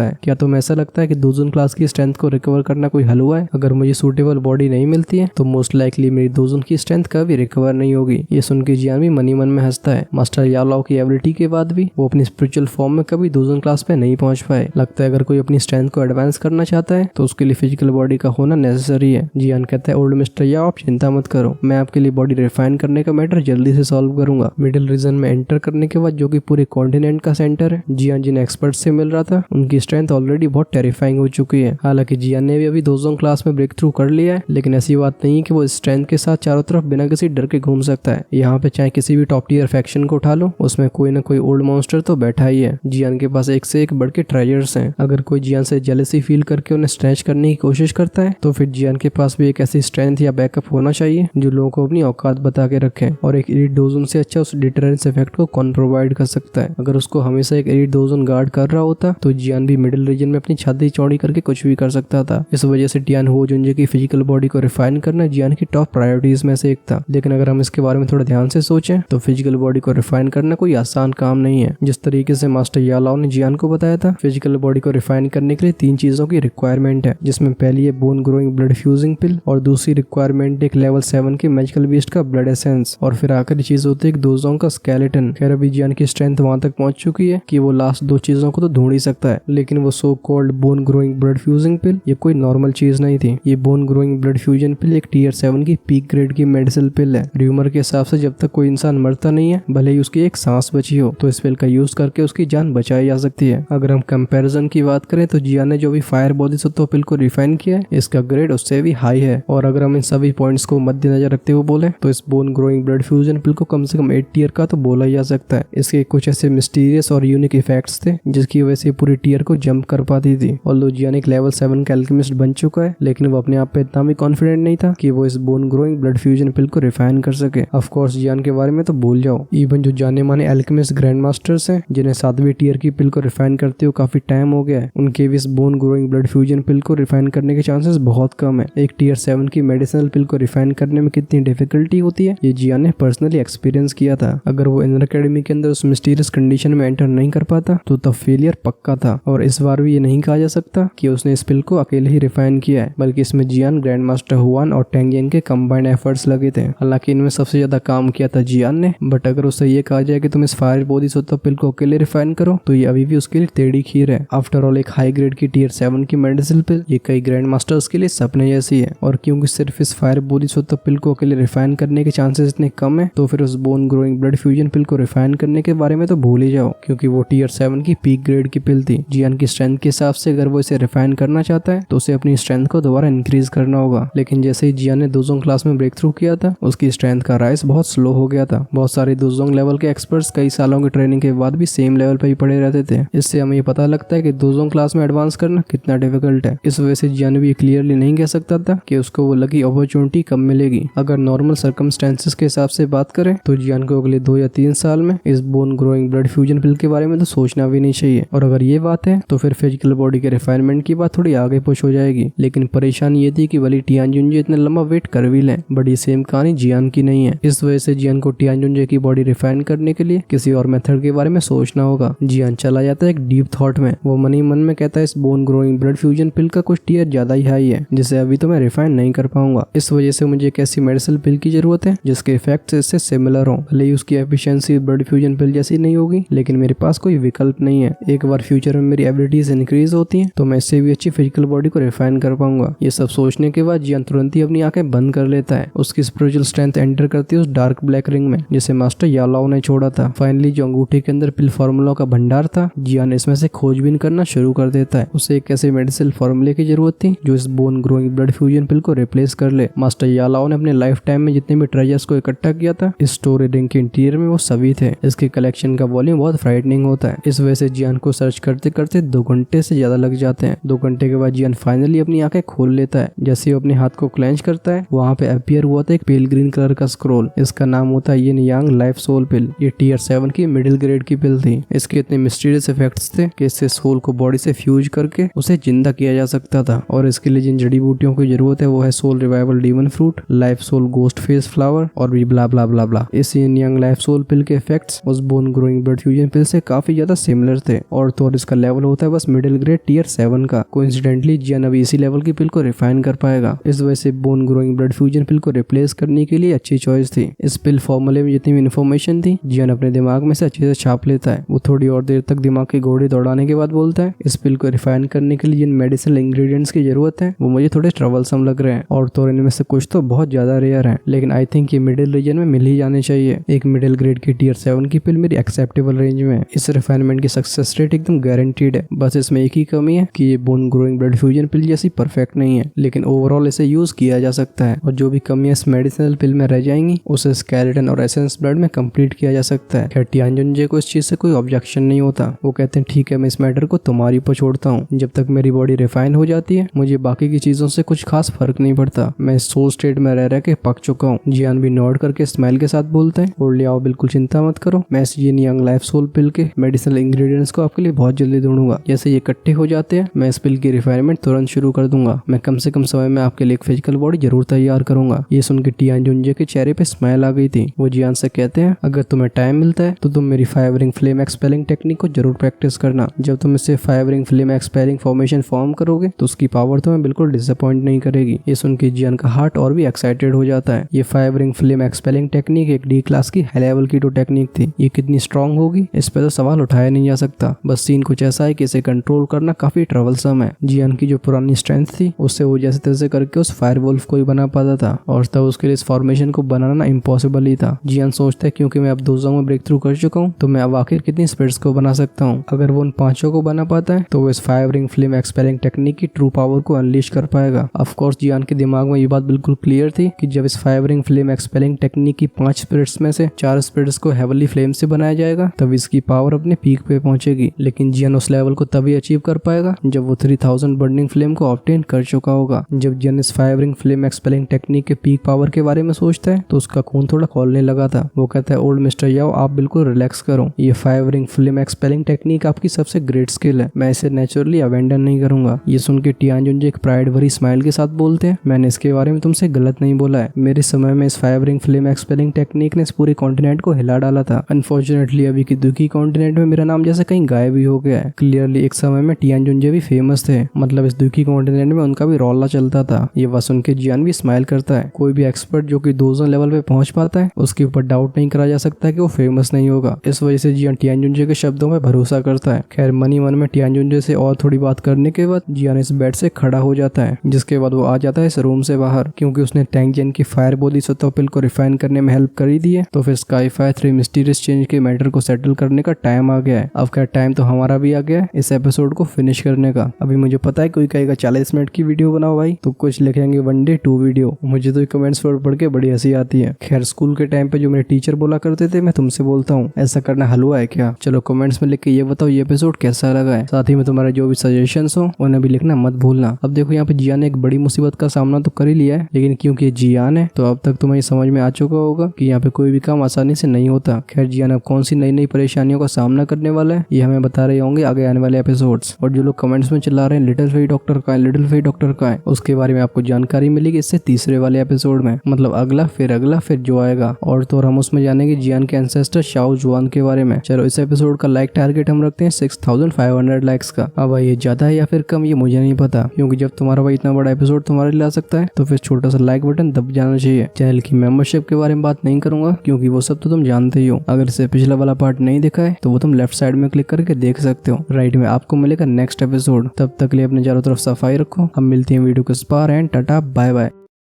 है, क्या तुम्हें ऐसा लगता है कि दोजुन क्लास की स्ट्रेंथ को रिकवर करना कोई हल हुआ है? अगर मुझे सूटेबल बॉडी नहीं मिलती है तो मोस्ट लाइकली मेरी दोजुन की स्ट्रेंथ कभी रिकवर नहीं होगी। ये सुन के जियान भी मनी मन में हंसता है। मास्टर यालाओ की एबिलिटी के बाद भी वो अपनी स्पिरिचुअल फॉर्म में कभी दोजुन क्लास पे नहीं पहुंच पाए। लगता है अगर कोई अपनी स्ट्रेंथ को एडवांस करना चाहता है तो उसके लिए फिजिकल बॉडी का होना नेसेसरी है। जियान कहता है ओल्ड मिस्टर याओ आप चिंता मत करो, मैं आपके लिए बॉडी रिफाइन करने का मैटर जल्दी से सॉल्व करूंगा। मिडिल रीजन में एंटर करने के बाद जो कि पूरे कॉन्टिनेंट का सेंटर है, जियान जिन एक्सपर्ट से मिल रहा था उनकी स्ट्रेंथ ऑलरेडी बहुत टेरिफाइंग हो चुकी है। हालांकि जियान ने भी अभी दोजों क्लास में ब्रेक थ्रू कर लिया है, लेकिन ऐसी बात नहीं है कि वो स्ट्रेंथ के साथ चारों तरफ बिना किसी डर के घूम सकता है। यहाँ पे चाहे किसी भी टॉप टियर फैक्शन को उठा लो, उसमें कोई ना कोई ओल्ड मॉन्स्टर तो बैठा ही है। जियान के पास एक से एक बढ़ के ट्रेजर्स हैं। अगर कोई जियान से जेलसी फील करके उन्हें स्नैच करने की कोशिश करता है तो फिर जियान के पास भी एक ऐसी स्ट्रेंथ या बैकअप होना चाहिए जो लोगों को अपनी औकात बता के रखे, और एक एलिट दोजन से अच्छा उस डिटरेंस इफेक्ट को कौन प्रोवाइड कर सकता है। अगर उसको हमेशा एक एलिट दोजन गार्ड कर रहा होता तो जियान भी मिडिल रीजन में अपनी छाती चौड़ी करके कुछ भी कर सकता था। इस वजह से टियान हो जुनजे की फिजिकल बॉडी को रिफाइन करना जियान की टॉप प्रायोरिटीज में से एक था। लेकिन अगर हम इसके बारे में थोड़ा ध्यान से सोचें तो फिजिकल बॉडी को रिफाइन करना कोई आसान काम नहीं है। जिस तरीके से मास्टर यालाओ ने जियान को बताया था, फिजिकल बॉडी को रिफाइन करने के लिए 3 चीजों की रिक्वायरमेंट है, जिसमें पहली है बोन ग्रोइंग ब्लड फ्यूजिंग पिल, और दूसरी रिक्वायरमेंट एक लेवल 7 की मैजिकल बीस्ट का ब्लड एसेंस, और फिर आखिरी चीज होती है एक दोजों का स्केलेटन। खैर अभी जियान की स्ट्रेंथ वहां तक पहुंच चुकी है कि वो लास्ट 2 चीजों को तो ढूंढ ही सकता है, लेकिन वो so called bone growing blood fusing pill ये कोई नॉर्मल चीज नहीं थी। ये bone growing blood fusion pill एक टियर 7 की पीक ग्रेड की मेडिसिन पिल है। र्यूमर के हिसाब से जब तक कोई इंसान मरता नहीं है, भले ही उसकी एक सांस बची हो, तो इस पिल का यूज करके उसकी जान बचाई जा सकती है। अगर हम कंपैरिजन की बात करें तो जियान ने जो भी फायर बॉडी सत्व पिल को रिफाइन किया है, इसका ग्रेड उससे भी हाई है। और अगर हम इन सभी पॉइंट्स को मद्देनजर रखते हुए बोले तो इस बोन ग्रोइंग ब्लड फ्यूजन पिल को कम से कम 8 टियर का तो बोला ही जा सकता है। इसके कुछ ऐसे मिस्टीरियस और यूनिक इफेक्ट्स थे जिसकी वजह से पूरी टियर को जंप कर पाती थी। ऑल्दो जियान एक लेवल 7 का एल्केमिस्ट बन चुका है, लेकिन वो अपने आप पे इतना भी कॉन्फिडेंट नहीं था कि वो इस बोन ग्रोइंग ब्लड फ्यूजन पिल को रिफाइन कर सके। ऑफ कोर्स जियान के बारे में तो भूल जाओ, इवन जो जाने माने एल्केमिस्ट ग्रैंड मास्टर्स हैं जिन्हें 7वीं टियर की पिल को रिफाइन करते हुए काफी टाइम हो गया है, उनके भी इस बोन ग्रोइंग ब्लड फ्यूजन पिल को रिफाइन करने के चांसेस बहुत कम है। एक टियर 7 की मेडिसिनल पिल को रिफाइन करने में कितनी डिफिकल्टी होती है ये जियान ने पर्सनली एक्सपीरियंस किया था। अगर वो इनर एकेडमी के अंदर उस मिस्टीरियस कंडीशन में एंटर नहीं कर पाता तो तब फेलियर पक्का था। और इस बार भी ये नहीं कहा जा सकता कि उसने इस पिल को अकेले ही रिफाइन किया है, बल्कि इसमें जियान, ग्रैंड मास्टर हुआन और टेंगियन के कंबाइंड एफर्ट्स लगे थे। हालांकि इनमें सबसे ज्यादा काम किया था जियान ने, बट अगर उससे ये कहा जाए कि तुम इस फायर बॉडी सत्व पिल को अकेले रिफाइन करो तो ये अभी भी उसके लिए टेढ़ी खीर है। आफ्टर ऑल एक हाई ग्रेड की टियर 7 की मेडिसिन पिल ये कई ग्रैंड मास्टर्स के लिए सपने जैसी है, और क्योंकि सिर्फ इस फायर बॉडी सत्व पिल को अकेले रिफाइन करने के चांसेस इतने कम है तो फिर उस बोन ग्रोइंग ब्लड फ्यूजन पिल को रिफाइन करने के बारे में तो भूल ही जाओ, क्योंकि वो टियर 7 की पीक ग्रेड की पिल थी। जियान की स्ट्रेंथ के हिसाब से अगर वो इसे रिफाइन करना चाहता है तो उसे अपनी स्ट्रेंथ को दोबारा इंक्रीज करना होगा। लेकिन जैसे ही जियान ने दोजोंग क्लास में ब्रेक थ्रू किया था, उसकी स्ट्रेंथ का राइज बहुत स्लो हो गया था। बहुत सारे दोजोंग लेवल के एक्सपर्ट्स कई सालों की ट्रेनिंग के बाद भी सेम लेवल पर ही पड़े रहते थे। इससे हमें ये पता लगता है कि दोजोंग क्लास में एडवांस करना कितना डिफिकल्ट है। इस वजह से जियान भी क्लियरली नहीं कह सकता था कि उसको वो लकी अपॉर्चुनिटी कब मिलेगी। अगर नॉर्मल सर्कमस्टेंसेस के हिसाब से बात करें तो जियान को अगले 2 या 3 साल में इस बोन ग्रोइंग ब्लड फ्यूजन पिल के बारे में तो सोचना भी नहीं चाहिए। और अगर ये बात है तो फिर फिजिकल बॉडी के रिफाइनमेंट की बात थोड़ी आगे पुश हो जाएगी। लेकिन परेशानी ये थी कि भले टियान जुनजे इतना लंबा वेट कर भी लें, बट ये सेम कहानी जियान की नहीं है। इस वजह से जियान को टियान जुनजे की बॉडी रिफाइन करने के लिए किसी और मेथड के बारे में सोचना होगा। जियान चला जाता है एक डीप थॉट में। वो मन ही मन में कहता है इस बोन ग्रोइंग ब्लड फ्यूजन पिल का कुछ टियर ज्यादा ही हाई है, जिसे अभी तो मैं रिफाइन नहीं कर पाऊंगा। इस वजह से मुझे एक ऐसी मेडिसिन पिल की जरूरत है जिसके इफेक्ट्स इससे सिमिलर हो। भले ही उसकी एफिशिएंसी ब्लड फ्यूजन पिल जैसी नहीं होगी, लेकिन मेरे पास कोई विकल्प नहीं है। एक बार फ्यूचर में मेरी एबिलिटीज इंक्रीज होती हैं तो मैं इससे भी अच्छी फिजिकल बॉडी को रिफाइन कर पाऊंगा। ये सब सोचने के बाद जियान तुरंत ही अपनी आंखें बंद कर लेता है। उसकी स्पिरिचुअल स्ट्रेंथ एंटर करती है उस डार्क ब्लैक रिंग में जिसे मास्टर यालाओ ने छोड़ा था। फाइनली जो अंगूठे के अंदर पिल फॉर्मूला का भंडार था, जियान इसमें से खोजबीन करना शुरू कर देता है। उसे एक ऐसे मेडिसिन फॉर्मूले की जरूरत थी जो इस बोन ग्रोइंग ब्लड फ्यूजन पिल को रिप्लेस कर ले। मास्टर यालाओ ने अपने लाइफ टाइम में जितने भी ट्रेजर्स को इकट्ठा किया था, इस स्टोरी रिंग के इंटीरियर में वो सभी थे। इसके कलेक्शन का वॉल्यूम बहुत फ्राइटनिंग होता है। इस वजह से जियान को सर्च करते करते 2 घंटे से ज्यादा लग जाते हैं। 2 घंटे के बाद जियान फाइनली अपनी आंखें खोल लेता है। जैसे वो अपने हाथ को क्लेंच करता है, वहाँ पे अपीयर हुआ था एक पेल ग्रीन कलर का स्क्रोल। इसका नाम होता है यिन यांग लाइफ सोल पिल। ये टियर 7 की मिडिल ग्रेड की पिल थी। इसके इतने मिस्टीरियस इफेक्ट्स थे कि इससे सोल को बॉडी से फ्यूज करके उसे जिंदा किया जा सकता था। और इसके लिए जिन जड़ी बूटियों की जरूरत है वो है soul revival demon fruit, life soul ghost face flower और भी ब्ला ब्ला ब्ला ब्ला। इस यिन यांग लाइफ सोल पिल के इफेक्ट्स उस बोन ग्रोइंग ब्लड फ्यूजन पिल से काफी ज्यादा सिमिलर थे और तो और इसका लेवल होता है बस मिडिल ग्रेड टियर 7 का। कोइंसिडेंटली जियान अभी इसी लेवल की पिल को रिफाइन कर पाएगा। इस वजह से बोन ग्रोइंग ब्लड फ्यूजन पिल को रिप्लेस करने के लिए अच्छी चॉइस थी। इस पिल फॉर्मूले में जितनी भी इन्फॉर्मेशन थी जियान अपने दिमाग में से अच्छे से छाप लेता है। वो थोड़ी और देर तक दिमाग के घोड़े दौड़ाने के बाद बोलता है, इस पिल को रिफाइन करने के लिए जिन मेडिसिनल इंग्रेडिएंट्स की जरूरत है वो मुझे थोड़े ट्रबलसम लग रहे हैं और तो इनमें से कुछ तो बहुत ज्यादा रेयर है, लेकिन आई थिंक ये मिडिल रीजन में मिल ही जाने चाहिए। एक मिडिल ग्रेड की टियर 7 की पिल मेरी एक्सेप्टेबल रेंज में है। इस रिफाइनमेंट की सक्सेस रेट एकदम गारंटीड है। बस इसमें एक ही कमी है कि ये बोन ग्रोइंग ब्लड फ्यूजन पिल जैसी परफेक्ट नहीं है, लेकिन ओवरऑल इसे यूज किया जा सकता है और जो भी कमियां इस मेडिसिनल पिल में रह जाएंगी उसे स्केलेटन और एसेंस ब्लड में कंप्लीट किया जा सकता है। खैर टियान जुनजे को इस चीज से कोई ऑब्जेक्शन नहीं होता। वो कहते हैं ठीक है, मैं इस मैटर को तुम्हारी पर छोड़ता हूँ। जब तक मेरी बॉडी रिफाइन हो जाती है मुझे बाकी की चीजों से कुछ खास फर्क नहीं पड़ता। मैं इस सोल स्टेट में रह के पक चुका हूँ। जियान भी नॉड करके स्माइल के साथ बोलते हैं, और ले आओ, बिल्कुल चिंता मत करो, मैं इस जिन यंग लाइफ सोल पिल के मेडिसिनल इंग्रेडिएंट्स को आपके लिए बहुत जल्दी ढूंढूंगा। जैसे ये इकट्ठे हो जाते हैं मैं इस पिल की रिफाइनमेंट तुरंत शुरू कर दूंगा। मैं कम से कम समय में आपके लिए एक फिजिकल बॉडी जरूर तैयार करूंगा। ये सुन के टियान जुनजे के चेहरे पे स्माइल आ गई थी। वो जियान से कहते हैं, अगर तुम्हें टाइम मिलता है तो तुम मेरी फाइवरिंग फ्लेम एक्सपेलिंग टेक्निक को जरूर प्रैक्टिस करना। जब तुम इससे फाइवरिंग फ्लेम एक्सपेलिंग फॉर्मेशन फॉर्म करोगे तो उसकी पावर तुम्हें बिल्कुल डिसअपॉइंट नहीं करेगी। ये सुन के जियान का हार्ट और भी एक्साइटेड हो जाता है। ये फाइवरिंग फ्लेम एक्सपेलिंग टेक्निक एक डी क्लास की हाई लेवल की टेक्निक थी। ये कितनी स्ट्रॉन्ग होगी इस पे तो सवाल उठाया नहीं जा सकता। बस सीन कुछ ऐसा है कि इसे कंट्रोल करना काफी ट्रबलसम है। जियान की जो पुरानी स्ट्रेंथ थी उससे वो जैसे तैसे करके उस फायर वुल्फ को ही बना पाता था और तब उसके लिए इस फॉर्मेशन को बनाना इम्पॉसिबल ही था। जियान सोचता है क्योंकि मैं अब 2 जोन में ब्रेक थ्रू कर चुका हूँ तो मैं अब आखिर कितनी स्पिरिट्स को बना सकता हूँ। अगर वो उन 5 को बना पाता है तो वो इस फायरिंग फ्लेम एक्सपेलिंग टेक्निक की ट्रू पावर को अनलीश कर पाएगा। ऑफ कोर्स जियान के दिमाग में ये बात बिल्कुल क्लियर थी कि जब इस फायरिंग फ्लेम एक्सपेलिंग टेक्निक की 5 स्पिरिट्स में से 4 स्पिरिट्स को हेवनली फ्लेम से बनाया जाएगा तब इसकी पावर अपने पीक पे पहुंचेगी। लेकिन जियान उस लेवल को तभी अचीव कर पाएगा जब वो 3000 बर्निंग फ्लेम को ऑब्टेन कर चुका होगा। जब जियान इस फायरिंग फ्लेम एक्सपेलिंग टेक्निक के पीक पावर के बारे में सोचता है तो उसका खून थोड़ा खौलने लगा था। वो कहता है, ओल्ड मिस्टर याओ, आप बिल्कुल रिलैक्स करो। ये फायरिंग फ्लेम एक्सपेलिंग टेक्निक आपकी सबसे ग्रेट स्किल है। मैं इसे नेचुरली अबेंडन नहीं करूंगा। ये सुन के टियान जुनजे एक प्राइड भरी स्माइल के साथ बोलते हैं, मैंने इसके बारे में तुमसे गलत नहीं बोला है। मेरे समय में इस फायरिंग फ्लेम एक्सपेलिंग टेक्निक ने इस पूरे कॉन्टिनेंट को हिला डाला था। अनफॉर्चुनेटली अभी की दुखी कॉन्टिनेंट में मेरा नाम जैसे कहीं गायब ही हो गया है। क्लियरली एक समय में टियान जुनजे भी फेमस थे, मतलब इस दुखी कॉन्टिनेंट में उनका भी रौला चलता था। ये बात सुन के जियान भी स्माइल करता है। कोई भी एक्सपर्ट जो कि 2 लेवल पे पहुंच पाता है उसके ऊपर डाउट नहीं करा जा सकता कि वो फेमस नहीं होगा। इस वजह से जियान टियान जुनजे के शब्दों में भरोसा करता है। खैर मनी मन में टियान जुनजे से और थोड़ी बात करने के बाद जियान इस बेड से खड़ा हो जाता है, जिसके बाद वो आ जाता है इस रूम से बाहर। क्योंकि उसने टैंग जेन की फायर बॉडी पिल को रिफाइन करने में हेल्प करी दी है तो फिर स्काई फायर 3 मिस्टीरियस चेंज के मैटर को सेटल करने का टाइम आ गया है। अब क्या टाइम तो हमारा भी आ गया है इस एपिसोड को फिनिश करने का। अभी मुझे पता है कोई कहेगा 40 मिनट की वीडियो बनाओ भाई, तो कुछ लिखेंगे 1 डे 2 वीडियो। मुझे तो कमेंट्स पढ़ के बड़ी हंसी आती है। खैर स्कूल के टाइम पे जो मेरे टीचर बोला करते थे मैं तुमसे बोलता हूँ, ऐसा करना हलवा है क्या? चलो कमेंट्स में लिख के ये बताओ ये एपिसोड कैसा लगा है। साथ ही में तुम्हारे जो भी सजेशंस हो उन्हें भी लिखना मत भूलना। अब देखो यहाँ पे जियान ने एक बड़ी मुसीबत का सामना तो कर ही लिया है, लेकिन क्योंकि जियान है तो अब तक तुम्हें समझ में आ चुका होगा कि यहाँ पे कोई भी काम आसानी से नहीं होता। खैर जियान अब कौन सी नई नई परेशानियों का सामना करने वाला है ये हमें बता रहे होंगे आगे आने वाले एपिसोड्स। और जो लोग कमेंट्स में चिल्ला रहे हैं लिटिल फेई डॉक्टर का है, लिटिल फेई डॉक्टर का है, उसके बारे में आपको जानकारी मिलेगी इससे तीसरे वाले एपिसोड में, मतलब अगला फिर जो आएगा। और तो हम उसमें जानेंगे जियान के एंसेस्टर शाओ जुआन के बारे में। चलो इस एपिसोड का लाइक टारगेट हम रखते हैं 6500 लाइक्स का। अब ये ज्यादा है या फिर कम ये मुझे नहीं पता, क्योंकि जब तुम्हारा भाई इतना बड़ा एपिसोड तुम्हारे लिए आ सकता है तो फिर छोटा सा लाइक बटन दब जाना चाहिए। चैनल की मेंबरशिप के बारे में बात नहीं करूंगा क्योंकि वो सब तो तुम जानते ही हो। अगर इसे पिछला वाला पार्ट नहीं देखा है तो वो तुम लेफ्ट साइड में क्लिक करके देख सकते हो। राइट में आपको मिलेगा नेक्स्ट एपिसोड। तब तक लिए अपने चारों तरफ सफाई रखो। हम मिलते हैं वीडियो के इस पार एंड टाटा बाय बाय।